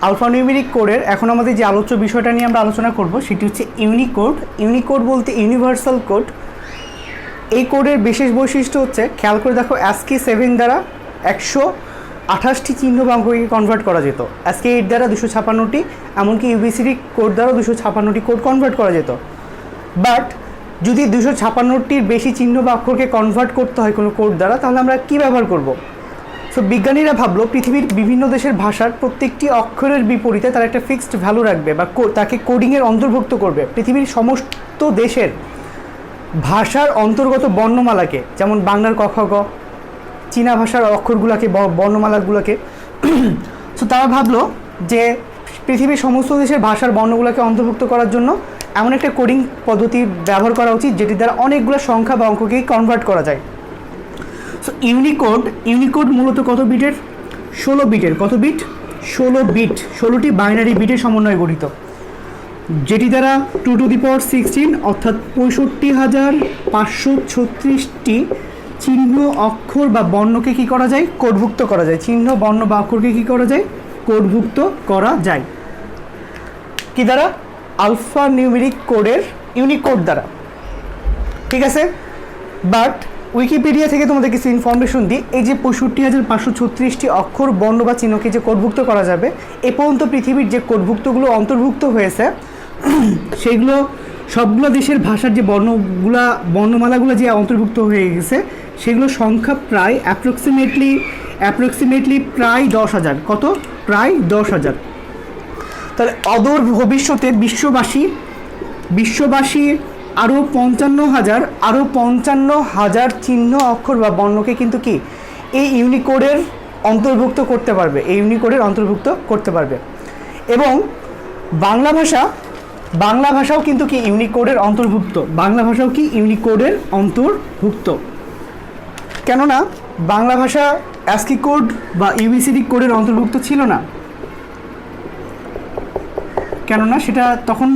Alphanumeric কোডের এখন আমাদের যে আলোচ্য বিষয়টা নিয়ে আমরা আলোচনা করব সেটি হচ্ছে ইউনিকোড। ইউনিকোড বলতে ইউনিভার্সাল কোড। এই কোডের বিশেষ বৈশিষ্ট্য হচ্ছে, খেয়াল করে দেখো, ASCII 7 দ্বারা 128টি চিহ্ন বা অঙ্ককে কনভার্ট করা যেত, ASCII 8 দ্বারা 256টি, এমনকি UBCD কোড দ্বারাও 256টি কোড কনভার্ট করা যেত। বাট যদি 256টির বেশি চিহ্ন বা অক্ষরকে কনভার্ট করতে হয় কোনো কোড দ্বারা, তাহলে আমরা কী ব্যবহার করব? সো বিজ্ঞানীরা ভাবলো পৃথিবীর বিভিন্ন দেশের ভাষার প্রত্যেকটি অক্ষরের বিপরীতে তারা একটা ফিক্সড ভ্যালু রাখবে বা তাকে কোডিংয়ের অন্তর্ভুক্ত করবে। পৃথিবীর সমস্ত দেশের ভাষার অন্তর্গত বর্ণমালাকে, যেমন বাংলার ক খ গ, চীনা ভাষার অক্ষরগুলোকে, বর্ণমালাগুলোকে। সো তারা ভাবলো যে পৃথিবীর সমস্ত দেশের ভাষার বর্ণগুলোকে অন্তর্ভুক্ত করার জন্য এমন একটা কোডিং পদ্ধতি ব্যবহার করা উচিত যেটি দ্বারা অনেকগুলো সংখ্যা বা অঙ্ককেই কনভার্ট করা যায়। সো ইউনিকোড মূলত কত বিটের? 16 বিটের। কত বিট? 16 বিট। 16টি বাইনারি বিটের সমন্বয়ে গঠিত, যেটি দ্বারা 2 টু দি পাওয়ার 16 অর্থাৎ 65,536টি চিহ্ন, অক্ষর বা বর্ণকে কী করা যায়? কোডভুক্ত করা যায়। চিহ্ন, বর্ণ বা অক্ষরকে কী করা যায়? কোডভুক্ত করা যায়। কি দ্বারা? আলফা নিউমেরিক কোডের ইউনিকোড দ্বারা। ঠিক আছে। বাট উইকিপিডিয়া থেকে তোমাদের কিছু ইনফরমেশন দিই। এই যে 65,536টি অক্ষর, বর্ণ বা চিহ্নকে যে কোডভুক্ত করা যাবে, এ পর্যন্ত পৃথিবীর যে কোডভুক্তগুলো অন্তর্ভুক্ত হয়েছে সেগুলো সবগুলো দেশের ভাষার যে বর্ণমালাগুলো যে অন্তর্ভুক্ত হয়ে গেছে, সেগুলো সংখ্যা প্রায় অ্যাপ্রক্সিমেটলি প্রায় 10,000। কত? প্রায় 10,000। তাহলে অদূর ভবিষ্যতে বিশ্ববাসী আরও 55,000 চিহ্ন, অক্ষর বা বর্ণকে কিন্তু কি এই ইউনিকোডের অন্তর্ভুক্ত করতে পারবে। এবং বাংলা ভাষাও কিন্তু কি ইউনিকোডের অন্তর্ভুক্ত। কেননা বাংলা ভাষা ASCII কোড বা UBCD কোডের অন্তর্ভুক্ত ছিল না। কেননা সেটা তখন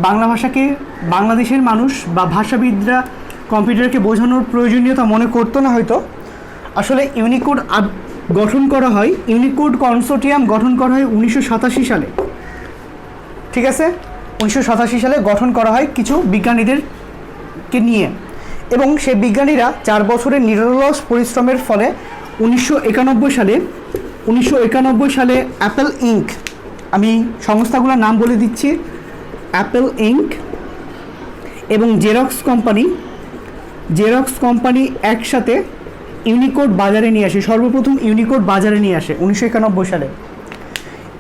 বাংলা ভাষাকে বাংলাদেশের মানুষ বা ভাষাবিদরা কম্পিউটারকে বোঝানোর প্রয়োজনীয়তা মনে করতো না হয়তো। আসলে ইউনিকোড কনসোর্টিয়াম গঠন করা হয় 1987 সালে। ঠিক আছে, 1987 সালে গঠন করা হয় কিছু বিজ্ঞানীদেরকে নিয়ে, এবং সেই বিজ্ঞানীরা 4 বছরের নিরলস পরিশ্রমের ফলে 1991 সালে অ্যাপল ইঙ্ক, আমি সংস্থাগুলোর নাম বলে দিচ্ছি, অ্যাপল ইঙ্ক এবং জেরক্স কোম্পানি একসাথে ইউনিকোড বাজারে নিয়ে আসে। সর্বপ্রথম ইউনিকোড বাজারে নিয়ে আসে 1991 সালে।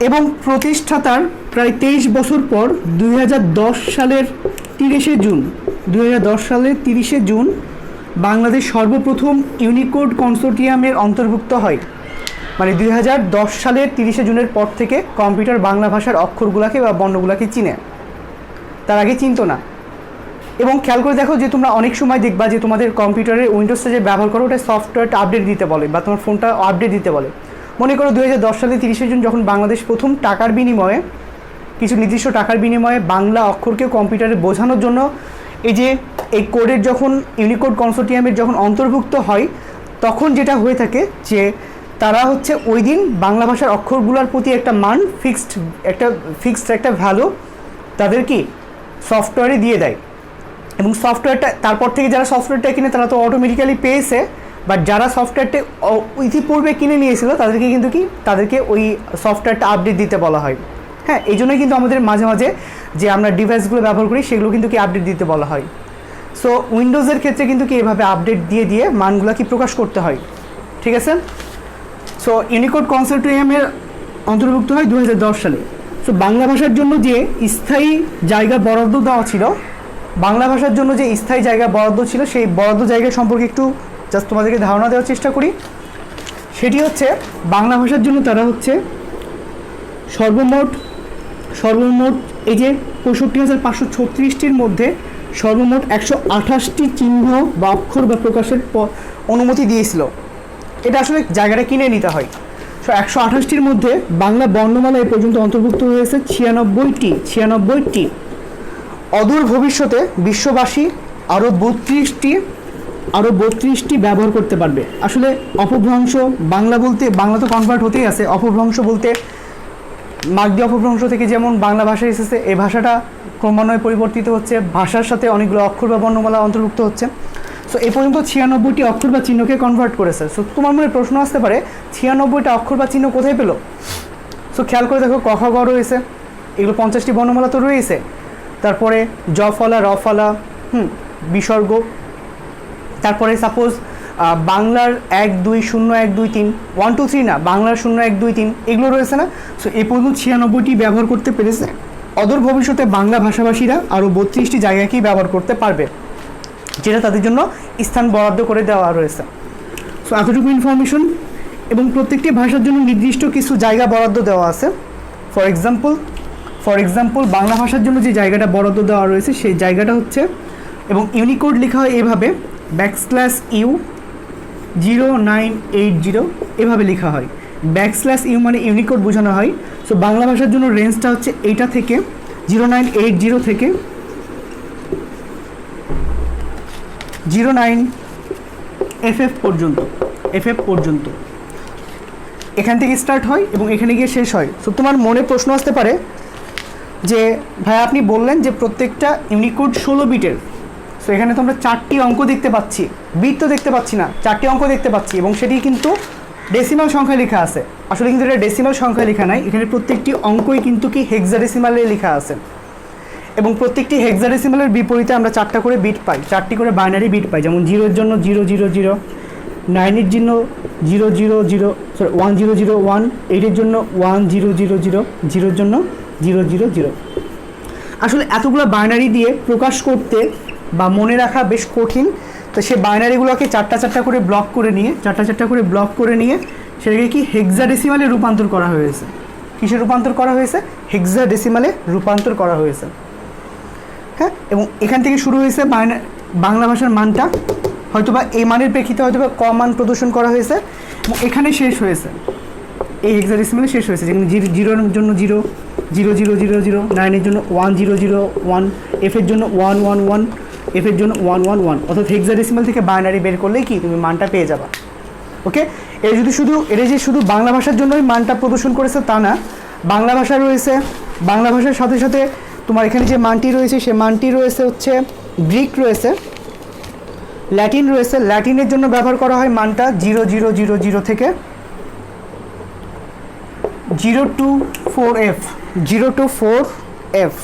এবং প্রতিষ্ঠাতার প্রায় 23 বছর পর 2010 সালের 30শে জুন বাংলাদেশ সর্বপ্রথম ইউনিকোড কনসোর্টিয়ামের অন্তর্ভুক্ত হয়। মানে 2010 সালের 30শে জুনের পর থেকে কম্পিউটার বাংলা ভাষার অক্ষরগুলোকে বা বর্ণগুলোকে চিনে, তার আগে চিনতো না। এবং খেয়াল করে দেখো যে তোমরা অনেক সময় দেখবা যে তোমাদের কম্পিউটারের উইন্ডোজটা যে ব্যবহার করো, ওটা সফটওয়্যারটা আপডেট দিতে বলে বা তোমার ফোনটা আপডেট দিতে বলে। মনে করো 2010 সালের 30শে জুন যখন বাংলাদেশ প্রথম কিছু নির্দিষ্ট টাকার বিনিময়ে বাংলা অক্ষরকে কম্পিউটারে বোঝানোর জন্য এই কোডের যখন ইউনিকোড কনসোর্টিয়ামের যখন অন্তর্ভুক্ত হয়, তখন যেটা হয়ে থাকে যে তারা হচ্ছে ওই দিন বাংলা ভাষার অক্ষরগুলোর প্রতি একটা মান ফিক্সড একটা ভ্যালু তাদের কি সফটওয়্যারে দিয়ে দেয়। এবং সফটওয়্যারটা তারপর থেকে যারা সফটওয়্যারটা কিনে তারা তো অটোমেটিক্যালি পেয়েছে, বাট যারা সফটওয়্যারটা ইতিপূর্বে কিনে নিয়েছিল তাদেরকে ওই সফটওয়্যারটা আপডেট দিতে বলা হয়। হ্যাঁ, এই জন্যই কিন্তু আমাদের মাঝে মাঝে যে আমরা ডিভাইসগুলো ব্যবহার করি সেগুলো কিন্তু কি আপডেট দিতে বলা হয়। সো উইন্ডোজের ক্ষেত্রে কিন্তু কি এভাবে আপডেট দিয়ে মানগুলো কি প্রকাশ করতে হয়। ঠিক আছে। সো ইউনিকোড কনসোর্টিয়ামের অন্তর্ভুক্ত হয় 2010 সালে। সো বাংলা ভাষার জন্য যে স্থায়ী জায়গা বরাদ্দ দেওয়া ছিল, সেই বরাদ্দ জায়গা সম্পর্কে একটু জাস্ট তোমাদেরকে ধারণা দেওয়ার চেষ্টা করি। সেটি হচ্ছে বাংলা ভাষার জন্য তারা হচ্ছে সর্বমোট এই যে 65,536টির মধ্যে সর্বমোট 128টি চিহ্ন বা অক্ষর বা প্রকাশের অনুমতি দিয়েছিল। এটা আসলে জায়গাটা কিনে নিতে হয়। সো 128টির মধ্যে বাংলা বর্ণমালা এ পর্যন্ত অন্তর্ভুক্ত হয়েছে 96টি। অদূর ভবিষ্যতে বিশ্ববাসী আরও 32টি আরও 32টি ব্যবহার করতে পারবে। আসলে অপভ্রংশ বাংলা বলতে বাংলা তো কনভার্ট হতেই আছে, অপভ্রংশ বলতে মাগধী অপভ্রংশ থেকে যেমন বাংলা ভাষা এসেছে, এই ভাষাটা ক্রমান্বয়ে পরিবর্তিত হচ্ছে, ভাষার সাথে অনেকগুলো অক্ষর বা বর্ণমালা অন্তর্ভুক্ত হচ্ছে। সো এ পর্যন্ত 96টি অক্ষর বা চিহ্নকে কনভার্ট করেছে। সো তোমার মনে প্রশ্ন আসতে পারে 96টা অক্ষর বা চিহ্ন কোথায় পেলো? সো খেয়াল করে দেখো, ক খ গ রয়েছে, এগুলো 50টি বর্ণমালা তো রয়েছে, তারপরে জ ফলা, র ফলা, বিসর্গ, তারপরে সাপোজ বাংলার 1 2 0 1 2 3 1 2 3 না, বাংলার 0 1 2 3 এগুলো রয়েছে না। সো এ পর্যন্ত 96টি ব্যবহার করতে পেরেছে। অদূর ভবিষ্যতে বাংলা ভাষাভাষীরা আরও 32টি জায়গাকেই ব্যবহার করতে পারবে, যেটা তাদের জন্য স্থান বরাদ্দ করে দেওয়া রয়েছে। সো এতটুকু ইনফরমেশন, এবং প্রত্যেকটি ভাষার জন্য নির্দিষ্ট কিছু জায়গা বরাদ্দ দেওয়া আছে। ফর এক্সাম্পল বাংলা ভাষার জন্য যে জায়গাটা বরাদ্দ দেওয়া রয়েছে সেই জায়গাটা হচ্ছে, এবং ইউনিকোড লেখা হয় এভাবে \U 0980 এভাবে লেখা হয়। \U মানে ইউনিকোড বোঝানো হয়। সো বাংলা ভাষার জন্য রেঞ্জটা হচ্ছে এইটা থেকে 0980 থেকে 09FF পর্যন্ত এখান থেকে স্টার্ট হয় এবং এখানে গিয়ে শেষ হয়। সো তোমার মনে প্রশ্ন আসতে পারে যে ভাই আপনি বললেন যে প্রত্যেকটা ইউনিকোড 16 বিটের। সো এখানে তো আমরা 4টি অঙ্ক দেখতে পাচ্ছি, বিট তো দেখতে পাচ্ছি না, 4টি অঙ্ক দেখতে পাচ্ছি, এবং সেটি কিন্তু ডেসিমাল সংখ্যায় লেখা আছে। আসলে কিন্তু এটা ডেসিমাল সংখ্যায় লেখা নাই, এখানে প্রত্যেকটি অঙ্কই কিন্তু কি হেক্সাডেসিমালে লেখা আছে, এবং প্রত্যেকটি হেক্সাডেসিমালের বিপরীতে আমরা 4টা করে বিট পাই, 4টি করে বাইনারি বিট পাই। যেমন 0-এর জন্য 000, 9-এর জন্য 1001, 8-এর জন্য 1000, 0-এর জন্য 000। আসলে এতগুলো বাইনারি দিয়ে প্রকাশ করতে বা মনে রাখা বেশ কঠিন। তো সেই বাইনারিগুলোকে 4টা করে ব্লক করে নিয়ে সেটাকে কি হেক্সাডেসিমালে রূপান্তর করা হয়েছে। কিসে রূপান্তর করা হয়েছে? হেক্সাডেসিমালে রূপান্তর করা হয়েছে। হ্যাঁ, এবং এখান থেকে শুরু হয়েছে বাংলা ভাষার মানটা, হয়তোবা এই মানের প্রেক্ষিতে হয়তোবা ক মান প্রদর্শন করা হয়েছে, এবং এখানে শেষ হয়েছে, এই হেক্সাডেসিমালে শেষ হয়েছে। যেমন 0-এর জন্য 0, 0000, 9-এর জন্য 1001, F-এর জন্য 111, F-এর জন্য 111। অর্থাৎ হেক্সাডেসিমাল থেকে বাইনারি বের করলেই কি তুমি মানটা পেয়ে যাবা। ওকে, এটা যে শুধু বাংলা ভাষার জন্যই মানটা প্রদর্শন করেছে তা না, বাংলা ভাষা রয়েছে, বাংলা ভাষার সাথে সাথে তোমার এখানে যে মানটি রয়েছে সে মানটি রয়েছে হচ্ছে গ্রিক রয়েছে, ল্যাটিন রয়েছে। ল্যাটিনের জন্য ব্যবহার করা হয় মানটা 0000 থেকে 024F,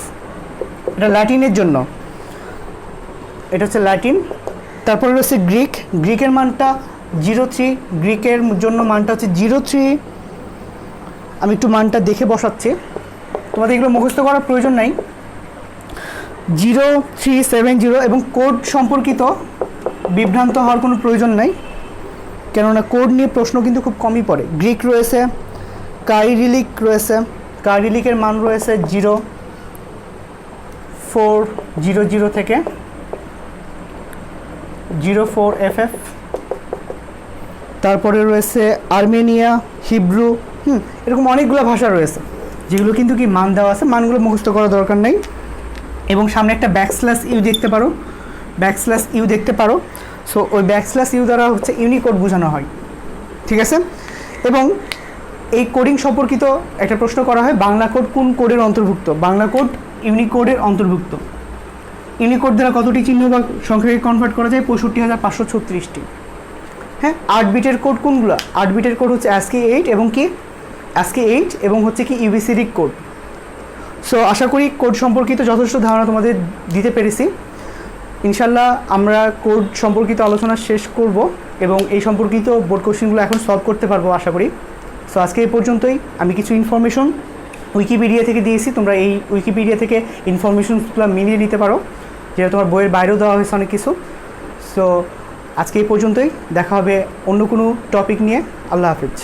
এটা ল্যাটিনের জন্য, এটা হচ্ছে ল্যাটিন। তারপরে রয়েছে গ্রিকের মানটা 03, গ্রিকের জন্য মানটা হচ্ছে 03। আমি একটু মানটা দেখে বসাচ্ছি, তোমাদের এগুলো মুখস্থ করার প্রয়োজন নাই। 0370, এবং কোড সম্পর্কিত বিভ্রান্ত হওয়ার কোনো প্রয়োজন নাই, কেননা কোড নিয়ে প্রশ্ন কিন্তু খুব কমই পড়ে। গ্রিক রয়েছে, কাইরিলিকের মান রয়েছে 0400 থেকে 04FF। তারপরে রয়েছে আর্মেনিয়া, হিব্রু, এরকম অনেকগুলো ভাষা রয়েছে যেগুলো কিন্তু কি মান দেওয়া আছে, মানগুলো মুখস্থ করার দরকার নেই। এবং সামনে একটা \U দেখতে পারো, সো ওই \U দ্বারা হচ্ছে ইউনিকোড বোঝানো হয়, ঠিক আছে। এবং এই কোডিং সম্পর্কিত একটা প্রশ্ন করা হয়, বাংলা কোড কোন কোডের অন্তর্ভুক্ত? বাংলা কোড ইউনিকোডের অন্তর্ভুক্ত। ইউনিকোড দ্বারা কতটি চিহ্ন বা সংখ্যাকে কনভার্ট করা যায়? 65,536টি। হ্যাঁ, 8 বিটের কোড কোনগুলো? 8 বিটের কোড হচ্ছে ASCII 8 এবং হচ্ছে কি UBCD কোড। সো আশা করি কোড সম্পর্কিত যথেষ্ট ধারণা তোমাদের দিতে পেরেছি। ইনশাল্লাহ আমরা কোড সম্পর্কিত আলোচনা শেষ করব এবং এই সম্পর্কিত বোর্ড কোশ্চেনগুলো এখন সলভ করতে পারবো আশা করি। সো আজকে এই পর্যন্তই। আমি কিছু ইনফরমেশন উইকিপিডিয়া থেকে দিয়েছি, তোমরা এই উইকিপিডিয়া থেকে ইনফরমেশনসগুলো মিলিয়ে নিতে পারো, যেটা তোমার বইয়ের বাইরেও দেওয়া হয়েছে অনেক কিছু। সো আজকে এই পর্যন্তই, দেখা হবে অন্য কোনো টপিক নিয়ে। আল্লাহ হাফিজ।